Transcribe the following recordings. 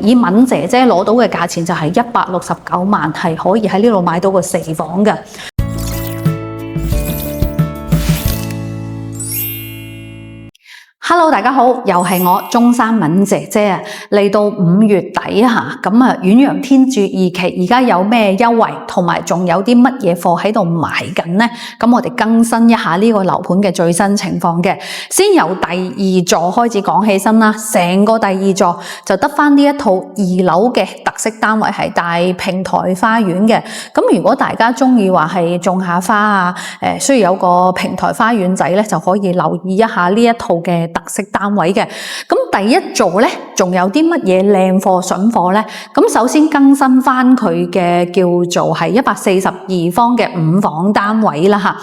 以敏姐姐攞到嘅價錢就係169萬，係可以喺呢度買到個4房嘅。Hello， 大家好，又係我中山敏姐姐啊！嚟到5月底嚇，咁啊遠洋天鑄2期而家有咩優惠，同埋仲有啲乜嘢貨喺度賣緊呢？咁我哋更新一下呢個樓盤嘅最新情況嘅。先由第2座開始講起身啦，成個第2座就得返呢一套2樓嘅特色單位，係大平台花園嘅。咁如果大家中意話係種下花啊，需要有個平台花園仔咧，就可以留意一下呢一套嘅特色單位嘅。咁第1座咧，仲有啲乜嘢靚貨筍貨咧？咁首先更新翻佢嘅叫做係142方嘅5房單位啦吓。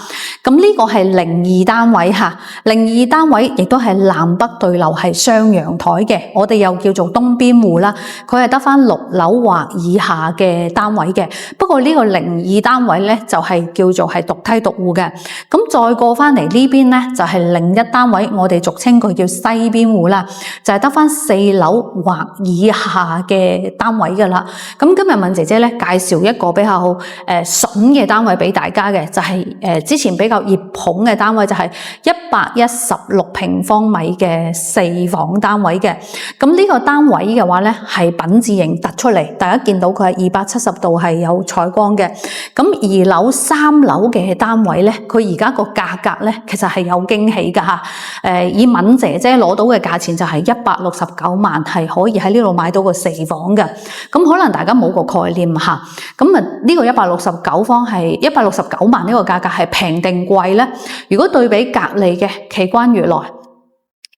咁呢個係02單位吓，02單位亦都係南北對流，係雙陽台嘅，我哋又叫做東邊戶啦。佢係得翻6樓或以下嘅單位嘅。不過呢個02單位咧就係叫做係獨梯獨戶嘅。咁再過翻嚟呢邊咧就係01單位，我哋俗稱佢叫西邊戶啦，就係得翻4樓或以下嘅單位噶啦。咁今日敏姐姐咧介紹一個比較筍嘅單位俾大家嘅，就係之前比較熱捧嘅單位，就係116平方米嘅4房單位嘅。咁呢個單位嘅話咧係品字形突出嚟，大家見到佢係270度係有採光嘅。咁2樓3樓嘅單位咧，佢而家個價格咧其實係有驚喜噶吓。以敏姐姐攞到嘅價錢就係169萬，係可以喺呢度買到個4房嘅。咁可能大家冇個概念吓，咁啊呢個169方係169萬呢個價格係平定貴咧？如果對比隔離嘅奇觀悅來，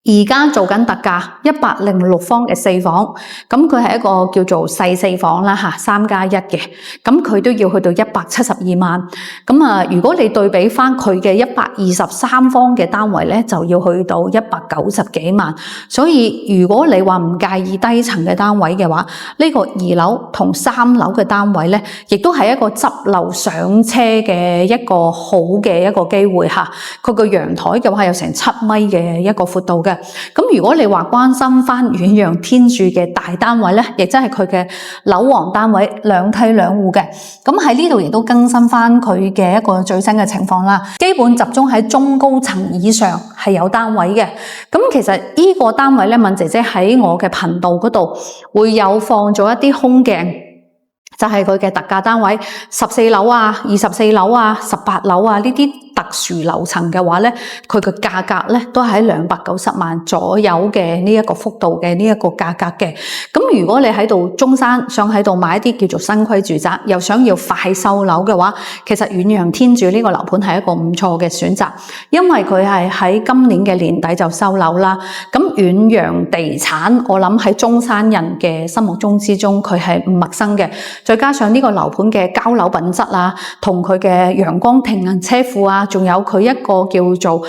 而家做緊特價106方嘅4房，咁佢係一個叫做細4房啦吓，3+1嘅，咁佢都要去到172萬。咁啊，如果你對比翻佢嘅123方嘅單位咧，就要去到190幾萬。所以如果你話唔介意低層嘅單位嘅話，呢個2樓同3樓嘅單位咧，亦都係一個執漏上車嘅一個好嘅一個機會吓。佢個陽台嘅話有成7米嘅一個闊度嘅。咁如果你話關心翻遠洋天鑄嘅大單位咧，亦即係佢嘅樓王單位2梯2戶嘅，咁喺呢度亦都更新翻佢嘅一個最新嘅情況啦。基本集中喺中高層以上係有單位嘅。咁其實呢個單位咧，敏姐姐喺我嘅頻道嗰度會有放咗一啲空鏡，就係佢嘅特價單位14樓啊、24樓啊、18樓啊呢啲特殊樓層嘅話咧，佢嘅價格咧都係喺290萬左右嘅呢一個幅度嘅呢一個價格嘅。咁如果你喺度中山想喺度買一啲叫做新規住宅，又想要快收樓嘅話，其實遠洋天鑄呢個樓盤係一個唔錯嘅選擇，因為佢係喺今年嘅年底就收樓啦。咁遠洋地產，我諗喺中山人嘅心目中之中，佢係唔陌生嘅。再加上呢個樓盤嘅交樓品質啊，同佢嘅陽光停能車庫啊，仲有佢一個叫做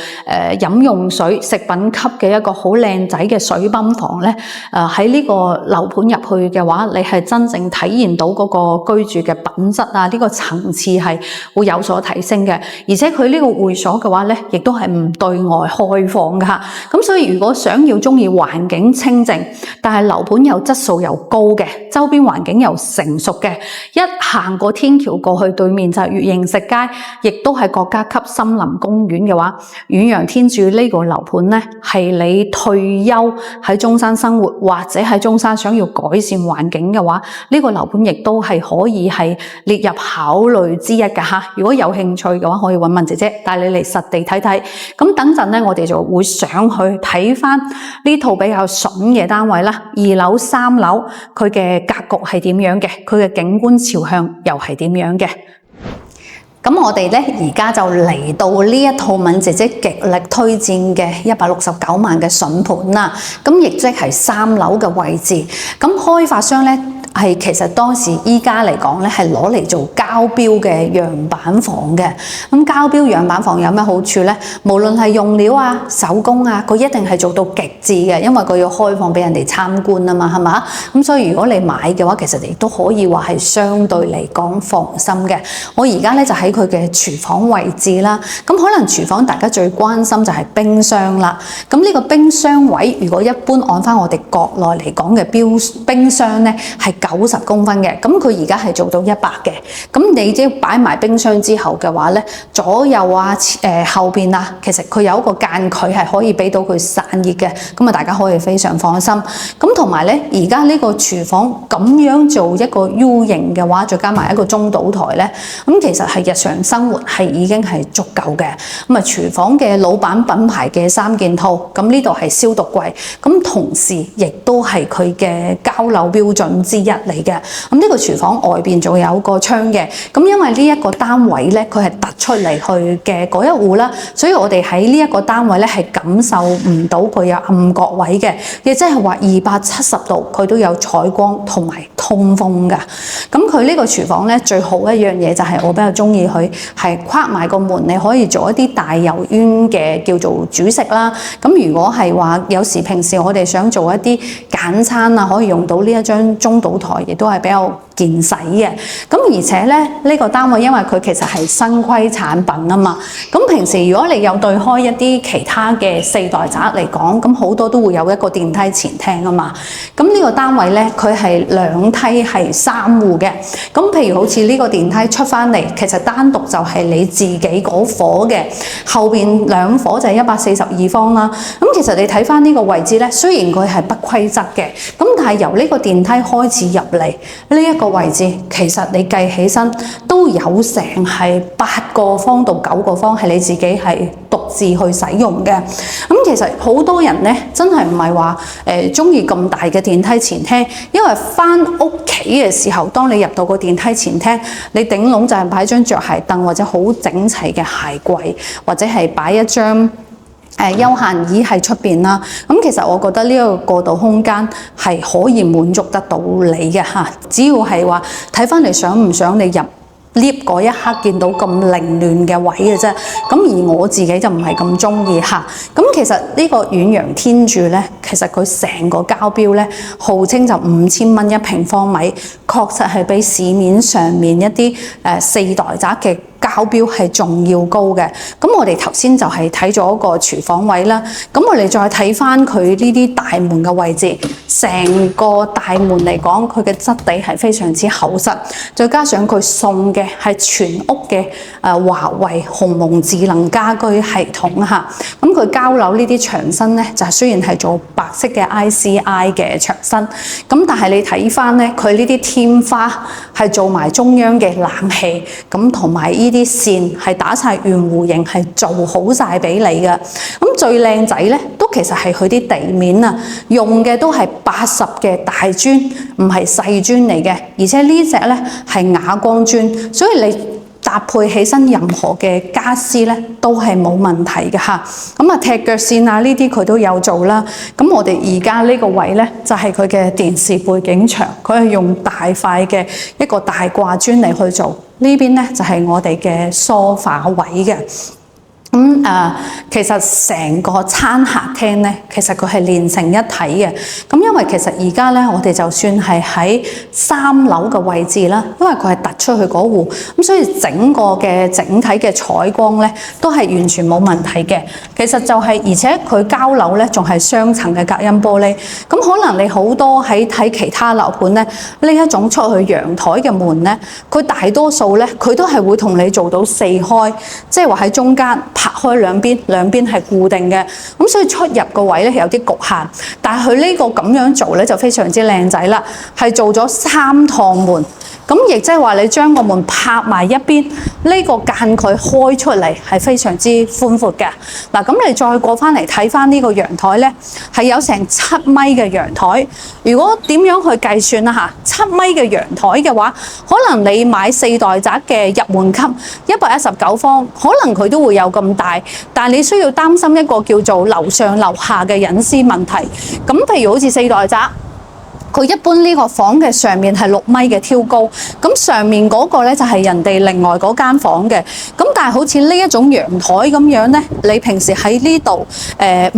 飲用水食品級嘅一個好靚仔嘅水泵房咧，喺呢個樓盤入去嘅話，你係真正體驗到嗰個居住嘅品質啊，呢個層次係會有所提升嘅。而且佢呢個會所嘅話咧，亦都係唔對外開放噶吓。咁所以如果想要中意環境清靜，但係樓盤又質素又高嘅，周邊環境又成熟嘅，一行過天橋過去對面就係月形食街，亦都係國家級森林公園嘅話，遠洋天鑄呢個樓盤咧，係你退休喺中山生活，或者喺中山想要改善環境嘅話，呢個樓盤亦都係可以係列入考慮之一噶吓。如果有興趣嘅話，可以揾敏姐姐帶你嚟實地睇睇。咁等陣咧，我哋就會上去睇翻呢套比較筍嘅單位啦。2樓、3樓佢嘅格局係點樣嘅？佢嘅景觀朝向又係點樣嘅？咁我哋咧而家就嚟到呢一套敏姐姐極力推薦嘅169萬嘅筍盤啦。咁亦即係3樓嘅位置。咁開發商咧係其實當時依家嚟講咧係攞嚟做膠標嘅樣板房嘅。咁膠標樣板房有咩好處咧？無論係用料啊、手工啊，佢一定係做到極致嘅，因為佢要開放俾人哋參觀啊嘛，係嘛？咁所以如果你買嘅話，其實你都可以話係相對嚟講放心嘅。我而家咧就喺佢嘅廚房位置啦。咁可能廚房大家最關心就係冰箱啦。咁呢個冰箱位，如果一般按翻我哋國內嚟講嘅冰箱咧係90公分嘅，咁佢而家係做到100嘅。咁你只要擺埋冰箱之後嘅話咧，左右啊、後邊啊，其實佢有一個間距係可以俾到佢散熱嘅，咁啊大家可以非常放心。咁同埋咧，而家呢個廚房咁樣做一個 U 型嘅話，再加埋一個中島台咧，咁其實係日常生活係已經係足夠嘅。咁啊，廚房嘅老闆品牌嘅3件套，咁呢度係消毒櫃，咁同時亦都係佢嘅交樓標準之一嚟嘅。咁呢個廚房外邊仲有個窗嘅，咁因為呢一個單位咧，佢係突出嚟去嘅嗰一戶啦，所以我哋喺呢一個單位咧係感受唔到佢有暗角位嘅，亦即係話270度佢都有採光同埋通風㗎。咁佢呢個廚房咧最好一樣嘢就係我比較中意佢係跨埋個門，你可以做一啲大油煙嘅叫做煮食啦。咁如果係話有時平時我哋想做一啲簡餐啊，可以用到呢一張中島台，亦都係比較見使嘅。咁而且咧呢個單位因為佢其實係新規產品啊嘛，咁平時如果你有對開一啲其他嘅4代宅嚟講，咁好多都會有一個電梯前廳啊嘛。咁呢個單位咧佢係2梯係3戶嘅。咁譬如好似呢個電梯出翻嚟，其實單獨就係你自己嗰伙嘅，後邊2伙就係142方啦。咁其實你睇翻呢個位置咧，雖然佢係不規則嘅，咁但係由呢個電梯開始入嚟呢一個位置，其實你計起身都有成係8個方到9個方係你自己係獨自去使用嘅。咁其實好多人咧真係唔係話中意咁大嘅電梯前廳，因為翻屋企嘅時候，當你入到個電梯前廳，你頂籠就係擺張着鞋凳或者好整齊嘅鞋櫃，或者係擺一張休閒椅喺出邊啦。咁其實我覺得呢個過渡空間係可以滿足得到你嘅嚇，只要係話睇翻你想唔想你入lift 嗰一刻見到咁凌亂嘅位嘅啫。咁而我自己就唔係咁中意嚇。咁其實呢個遠洋天柱咧，其實佢成個交標咧，號稱就5000蚊1平方米，確實係比市面上面一啲4代宅嘅交標係仲要高嘅。咁我哋頭先就係睇咗個廚房位啦，咁我哋再睇翻佢呢啲大門嘅位置，成個大門嚟講，佢嘅質地係非常之厚實，再加上佢送嘅係全屋嘅華為鴻蒙智能家居系統嚇。咁佢交樓呢啲牆身咧，就雖然係做白色嘅 ICI 嘅牆身，咁但係你睇翻咧，佢呢啲天花係做埋中央嘅冷氣，咁同埋呢啲線係打晒圓弧形，係做好晒俾你嘅。咁最靚仔咧，都其實係佢啲地面啊，用嘅都係80嘅大磚，唔係細磚嚟嘅。而且呢隻咧係啞光磚，所以你搭配起身任何嘅家私咧，都係冇問題嘅嚇。咁啊，踢腳線啊呢啲佢都有做啦。咁我哋而家呢個位咧，就係佢嘅電視背景牆，佢係用大塊嘅一個大掛磚嚟去做。呢邊咧就係我哋嘅梳化位嘅。其實成個餐客廳咧，其實佢係連成一體嘅。咁因為其實而家咧，我哋就算係喺3樓嘅位置啦，因為佢係突出去嗰戶，咁所以整個嘅整體嘅採光咧，都係完全冇問題嘅。其實就係、而且佢交樓咧，仲係雙層嘅隔音玻璃。咁可能你好多喺睇其他樓盤咧，呢一種出去陽台嘅門咧，佢大多數咧，佢都係會同你做到4開，即係話喺中間拍開兩邊係固定嘅，咁所以出入個位咧有啲局限。但係佢呢個咁樣做咧就非常之靚仔啦，係做咗3趟門，咁亦即係話你將個門拍埋一邊，呢個間距開出嚟係非常之寬闊嘅。嗱，咁你再過翻嚟睇翻呢個陽台咧，係有成7米嘅陽台。如果點樣去計算啦嚇，7米嘅陽台嘅話，可能你買4代宅嘅入門級119方，可能佢都會有咁大，但係你需要擔心一個叫做樓上樓下嘅隱私問題。咁譬如好似4代宅，佢一般呢個房嘅上面係6米嘅挑高，咁上面嗰個咧就係人哋另外嗰間房嘅。咁但係好似呢一種陽台咁樣咧，你平時喺呢度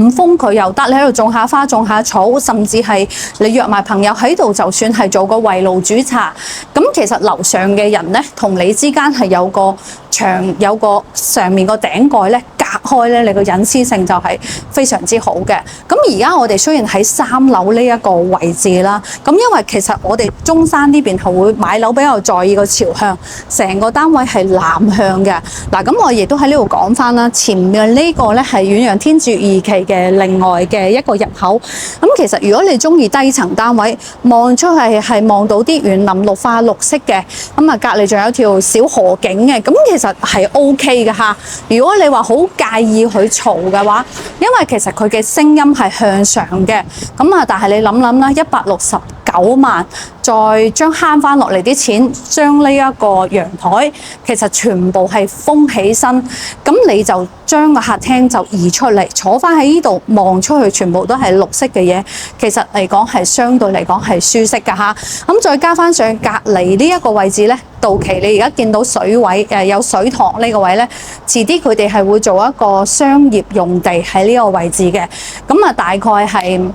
唔封佢又得，你喺度種下花、種下草，甚至係你約埋朋友喺度，就算係做個圍爐煮茶。咁其實樓上嘅人咧，同你之間係有個牆，有個上面個頂蓋咧隔開咧，你個隱私性就係非常之好嘅。咁而家我哋雖然喺3樓呢一個位置啦，咁因為其實我哋中山呢邊係會買樓比較在意個朝向，成個單位係南向嘅。嗱，咁我亦都喺呢度講翻啦，前面呢個咧係遠洋天鑄2期嘅另外嘅一個入口。咁其實如果你中意低層單位，望出去係望到啲園林綠化綠色嘅，咁啊隔離仲有條小河景嘅，咁其實係 OK 嘅嚇。如果你話好介意佢嘈嘅話，因為其實佢嘅聲音係向上嘅，咁啊但係你諗諗啦，169萬，再將慳翻落嚟啲錢，將呢一個陽台其實全部係封起身，咁你就將個客廳就移出嚟，坐翻喺呢度望出去，全部都係綠色嘅嘢，其實嚟講係相對嚟講係舒適㗎嚇。咁再加翻上隔離呢一個位置咧，到期你而家見到水位有水塘呢個位咧，遲啲佢哋係會做一個商業用地喺呢個位置嘅，咁啊大概係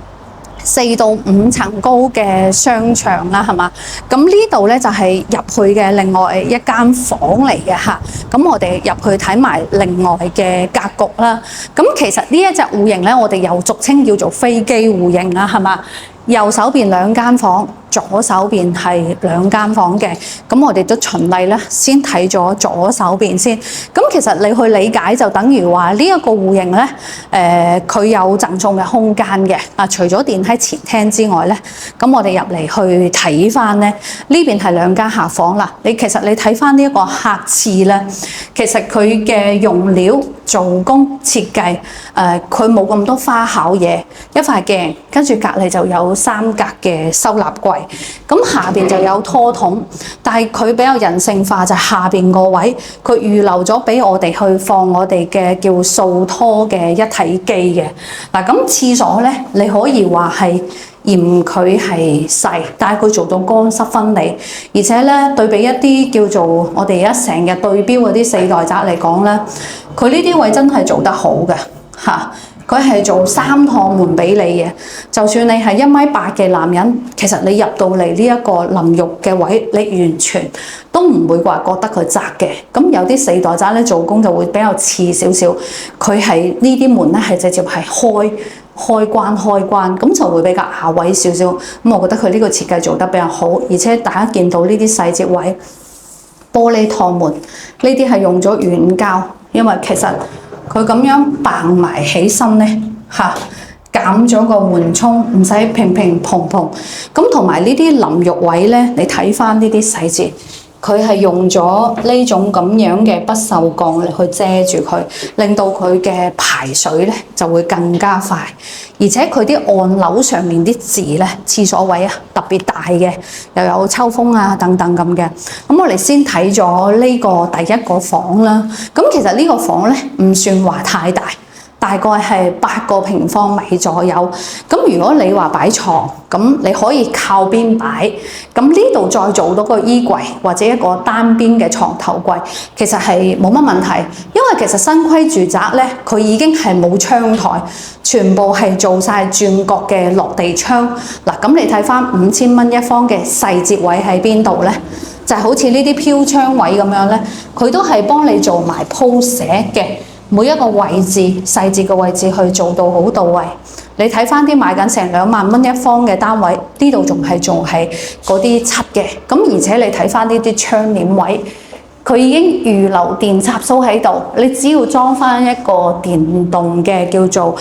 4到5層高嘅商場啦，係嘛？咁呢度咧就係入去嘅另外一間房嚟嘅嚇。咁我哋入去睇埋另外嘅格局啦。咁其實呢一隻戶型咧，我哋又俗稱叫做飛機戶型啦，係嘛？右手邊2間房，左手邊係2間房嘅。咁我哋都循例咧，先睇咗左手邊先。咁其實你去理解就等於話呢一個戶型咧，佢有贈送嘅空間嘅。除咗電梯前廳之外咧，咁我哋入嚟去睇翻咧，呢邊係2間客房啦。其實你睇翻呢一個客廁咧，其實佢嘅用料、做工、設計，佢冇咁多花巧嘢，一塊鏡，跟住隔離就有3格嘅收納櫃，咁下邊就有拖桶，但係佢比較人性化，就係下邊個位佢預留咗俾我哋去放我哋嘅叫掃拖嘅一體機嘅。嗱，咁廁所咧，你可以話係嫌佢係細，但係佢做到乾濕分離，而且咧對比一啲叫做我哋而家成日對標嗰啲4代宅嚟講咧，佢呢啲位真係做得好嘅嚇。佢係做3趟門俾你嘅，就算你係1.8米嘅男人，其實你入到嚟呢一個淋浴嘅位，你完全都唔會話覺得佢窄嘅。咁有啲4代宅咧做工就會比較次少少，佢係呢啲門咧係直接係開關，咁就會比較下位少少。咁我覺得佢呢個設計做得比較好，而且大家見到呢啲細節位，玻璃趟門呢啲係用咗軟膠，因為其實佢咁樣綁埋起身咧嚇，減咗個緩衝，唔使乒乒乓乓。咁同埋呢啲淋浴位咧，你睇翻呢啲細節，佢係用咗呢種咁樣嘅不鏽鋼嚟去遮住佢，令到佢嘅排水咧就會更加快。而且佢啲按鈕上面啲字咧，廁所位啊特別大嘅，又有抽風啊等等咁嘅。咁我哋先睇咗呢個第一個房啦。咁其實呢個房咧唔算話太大，大概係8個平方米左右。咁如果你話擺床，咁你可以靠邊擺。咁呢度再做到個衣櫃或者一個單邊嘅床頭櫃，其實係冇乜問題。因為其實新規住宅咧，佢已經係冇窗台，全部係做晒轉角嘅落地窗。嗱，咁你睇翻5000蚊一方嘅細節位喺邊度咧？就係好似呢啲飄窗位咁樣咧，佢都係幫你做埋鋪寫嘅。每一個位置細節嘅位置去做到好到位。你睇翻啲買緊成2萬蚊一方嘅單位，呢度仲係嗰啲漆嘅。咁而且你睇翻呢啲窗簾位，佢已經預留電插蘇喺度，你只要裝翻一個電動嘅叫做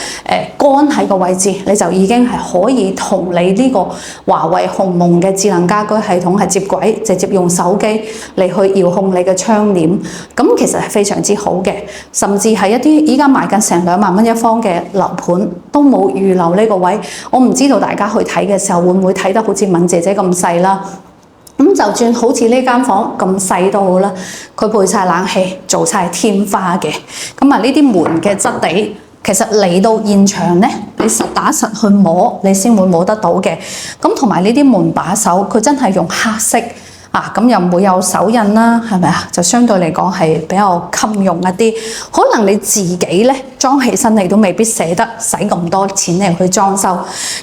桿喺個位置，你就已經係可以同你呢個華為鴻蒙嘅智能家居系統係接軌，直接用手機嚟去遙控你嘅窗簾。咁其實係非常之好嘅，甚至係一啲依家賣緊成2萬蚊一方嘅樓盤都冇預留呢個位。我唔知道大家去睇嘅時候會唔會睇得好似敏姐姐咁細啦。咁就算好似呢間房咁細都好啦，佢配晒冷氣，做晒天花嘅。咁啊，呢啲門嘅質地其實嚟到現場咧，你實打實去摸，你先會摸得到嘅。咁同埋呢啲門把手，佢真係用黑色。咁又唔會有手印啦，係咪啊？就相對嚟講係比較襟用一啲。可能你自己咧裝起身，你都未必捨得使咁多錢嚟去裝修。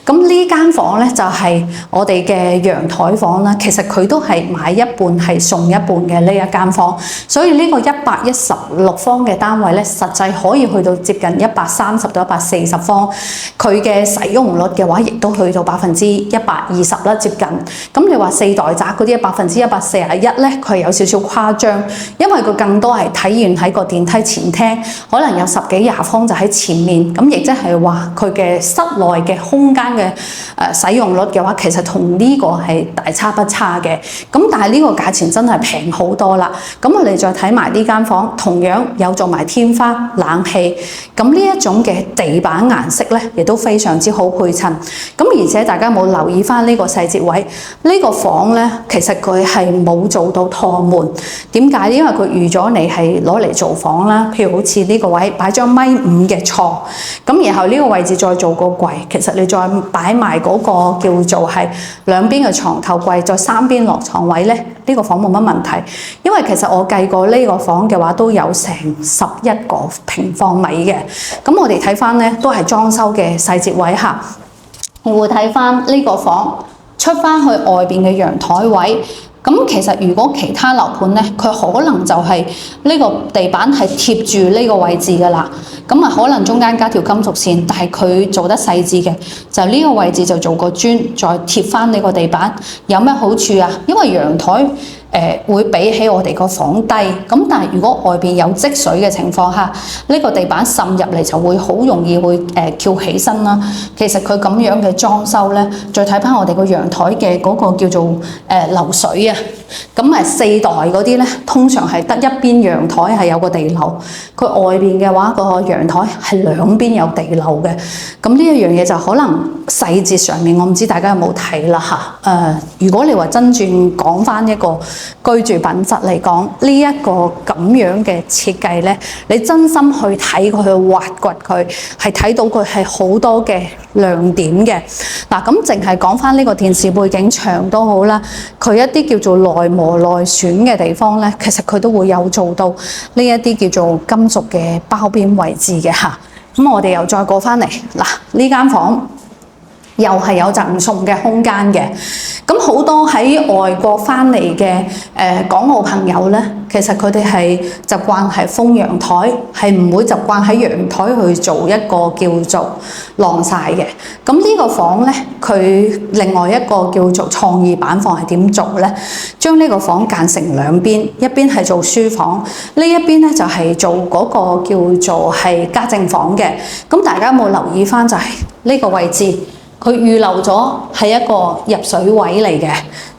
咁呢間房咧就係我哋嘅陽台房啦。其實佢都係買一半係送一半嘅呢一間房。所以呢個116方嘅單位咧，實際可以去到接近130到140方。佢嘅使用率嘅話，亦都去到120%啦，接近。咁你話4代宅嗰啲141%咧，佢係有少少誇張，因為佢更多係體現喺個電梯前廳，可能有10幾20方就喺前面，咁亦即係話佢嘅室內嘅空間嘅使用率嘅話，其實同呢個係大差不差嘅。咁但係呢個價錢真係平好多啦。咁我哋再睇埋呢間房，同樣有做埋天花、冷氣，咁呢一種嘅地板顏色咧，亦都非常之好配襯。咁而且大家有冇留意翻呢個細節位？呢個房咧，其實佢係冇做到趟門，點解？因為佢預咗你係攞嚟做房啦。譬如好似呢個位擺張1.5米嘅床，咁然後呢個位置再做個櫃，其實你再擺埋嗰個叫做係兩邊嘅床頭櫃，再3邊落床位咧，呢個房冇乜問題。因為其實我計過呢個房嘅話都有成11個平方米嘅。咁我哋睇翻咧都係裝修嘅細節位下，你會睇翻呢個房出翻去外邊嘅陽台位。咁其實如果其他樓盤咧，佢可能就係呢個地板係貼住呢個位置㗎啦。咁啊，可能中間加條金屬線，但係佢做得細緻嘅，就呢個位置就做個磚，再貼翻呢個地板。有咩好處啊？因為陽台會比起我哋個房低，咁但係如果外邊有積水嘅情況下，呢個地板滲入嚟就會好容易會翹起身啦。其實佢咁樣嘅裝修咧，再睇翻我哋個陽台嘅嗰個叫做流水啊，咁4代嗰啲咧，通常係得一邊陽台係有個地漏，佢外邊嘅話個陽台係兩邊有地漏嘅。咁呢一樣嘢就可能細節上面，我唔知大家有冇睇啦嚇。如果你話真正講翻一個居住品質嚟講，呢一個咁樣嘅設計咧，你真心去睇佢，去挖掘佢，係睇到佢係好多嘅亮點嘅。嗱，咁淨係講翻呢個電視背景牆都好啦，佢一啲叫做內磨內選嘅地方咧，其實佢都會有做到呢一啲叫做金屬嘅包邊位置嘅嚇。咁我哋又再過翻嚟，嗱，呢間房又係有贈送嘅空間嘅。咁好多喺外國翻嚟嘅港澳朋友咧，其實佢哋係習慣係封陽台，係唔會習慣喺陽台去做一個叫做晾曬嘅。咁呢個房咧，佢另外一個叫做創意板房係點做咧？將呢個房間成兩邊，一邊係做書房，呢一邊咧就係做嗰個叫做係家政房嘅。咁大家有冇留意翻就係呢個位置？佢預留咗係一個入水位嚟嘅，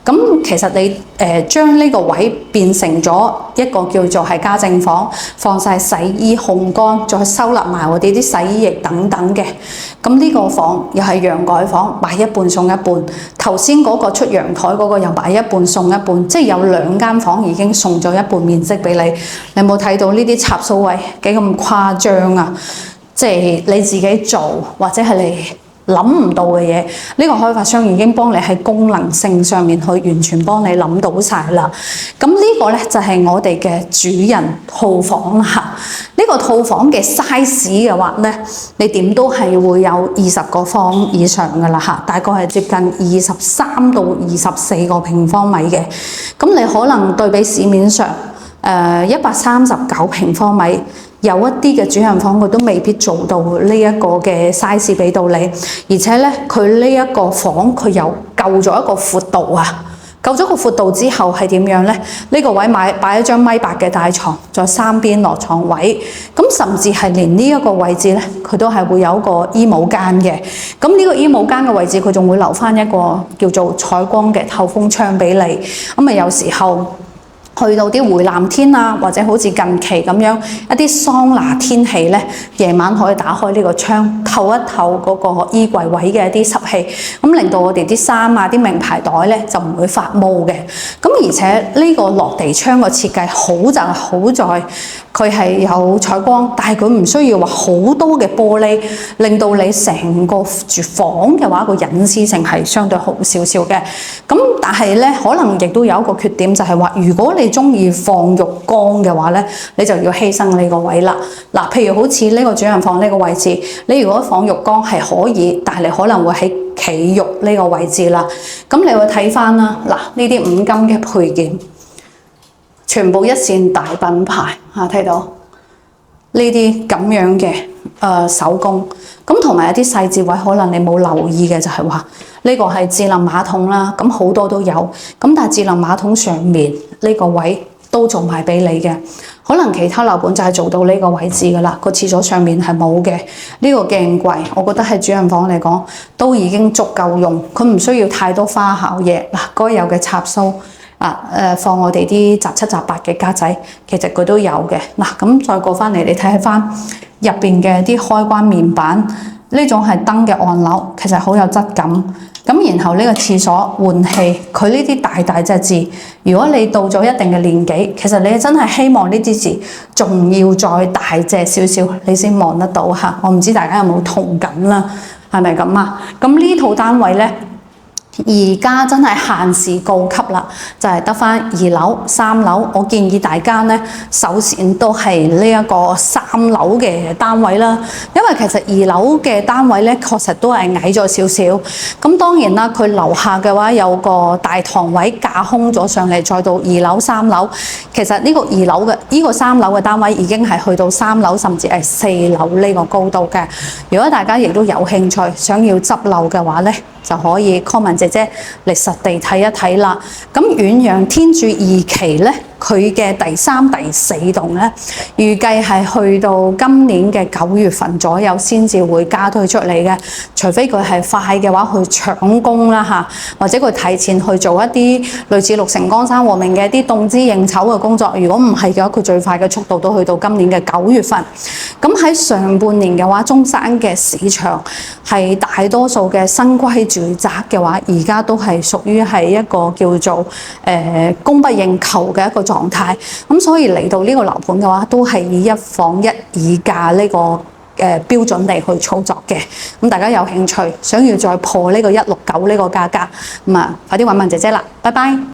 咁其實你將呢個位變成咗一個叫做係家政房，放晒洗衣烘乾，再收納埋我哋啲洗衣液等等嘅。咁呢個房又係陽改房，買一半送一半。頭先嗰個出陽台嗰個又買一半送一半，即係有2間房已經送咗一半面積俾你。你有冇睇到呢啲插數位幾咁誇張啊？即係你自己做或者係你諗唔到嘅嘢，呢個開發商已經幫你喺功能性上面去完全幫你諗到晒啦。咁呢個咧就係我哋嘅主人套房啦。呢個套房嘅 size 嘅話咧，你點都係會有20個方以上噶啦嚇，大概係接近23到24個平方米嘅。咁你可能對比市面上139平方米。有一啲嘅主人房佢都未必做到呢一個嘅 size 俾到你，而且咧佢呢一個房佢又夠咗一個闊度啊！夠咗個闊度之後係點樣咧？呢個位擺一張1.8米嘅大床，再3邊落床位，咁甚至係連呢一個位置咧，佢都係會有一個衣帽間嘅。咁呢個衣帽間嘅位置，佢仲會留翻一個叫做採光嘅透風窗俾你。咁有時候去到啲回南天啊，或者好似近期咁樣一啲桑拿天氣咧，夜晚可以打開呢個窗，透一透嗰個衣櫃位嘅一啲濕氣，咁令到我哋啲衫啊、啲名牌袋咧就唔會發毛嘅。咁而且呢個落地窗嘅設計好就係好在佢係有採光，但係佢唔需要話好多嘅玻璃，令到你成個住房嘅話個隱私性係相對好少少嘅。咁但係咧，可能亦都有一個缺點，就係話如果你中意放浴缸嘅話咧，你就要犧牲呢個位啦。嗱，譬如好似呢個主人房呢個位置，你如果放浴缸係可以，但係你可能會喺企浴呢個位置啦。咁你會睇翻啦，嗱呢啲五金嘅配件，全部一線大品牌嚇，睇到呢啲咁樣嘅手工，咁同埋一啲細節位，可能你冇留意嘅就係話呢個係智能馬桶啦，咁好多都有，咁但係智能馬桶上面呢個位都做埋俾你嘅，可能其他樓盤就係做到呢個位置噶啦，個廁所上面係冇嘅。呢個鏡櫃，我覺得喺主人房嚟講都已經足夠用，佢唔需要太多花巧嘢。嗱，該有嘅插蘇放我哋啲雜七雜八嘅家仔，其實佢都有嘅。嗱，咁再過翻嚟，你睇翻入邊嘅啲開關面板，呢種係燈嘅按鈕，其實好有質感。咁然後呢個廁所換氣，佢呢啲大大隻字，如果你到咗一定嘅年紀，其實你真係希望呢啲字仲要再大隻少少，你先望得到嚇。我唔知大家有冇同感啦，係咪咁啊？咁呢套單位咧，而家真係限時告急啦，就係得翻2樓、3樓。我建議大家咧，首先都係呢一個3樓嘅單位啦，因為其實2樓嘅單位咧，確實都係矮咗少少。咁當然啦，佢樓下嘅話有個大堂位架空咗上嚟，再到2樓、3樓。其實呢個2樓嘅呢個3樓嘅單位已經係去到3樓，甚至係4樓呢個高度嘅。如果大家亦都有興趣，想要執漏嘅話咧，就可以 comment 姐姐嚟實地睇一睇啦。咁遠洋天柱2期咧，佢嘅第3、第4棟咧，預計係去到今年嘅9月份左右先至會加推出嚟嘅。除非佢係快嘅話去搶工啦嚇，或者佢提前去做一啲類似綠城江山和明嘅一啲動資應籌嘅工作。如果唔係嘅話，佢最快嘅速度都去到今年嘅9月份。咁喺上半年嘅話，中山嘅市場係大多數嘅新規住宅嘅話，而家都係屬於係一個叫做供不應求嘅一個狀態。咁所以嚟到呢個樓盤嘅話，都係以1房1議價呢個標準地去操作嘅。咁大家有興趣，想要再破呢個169呢個價格，咁啊快啲揾問姐姐啦，拜拜。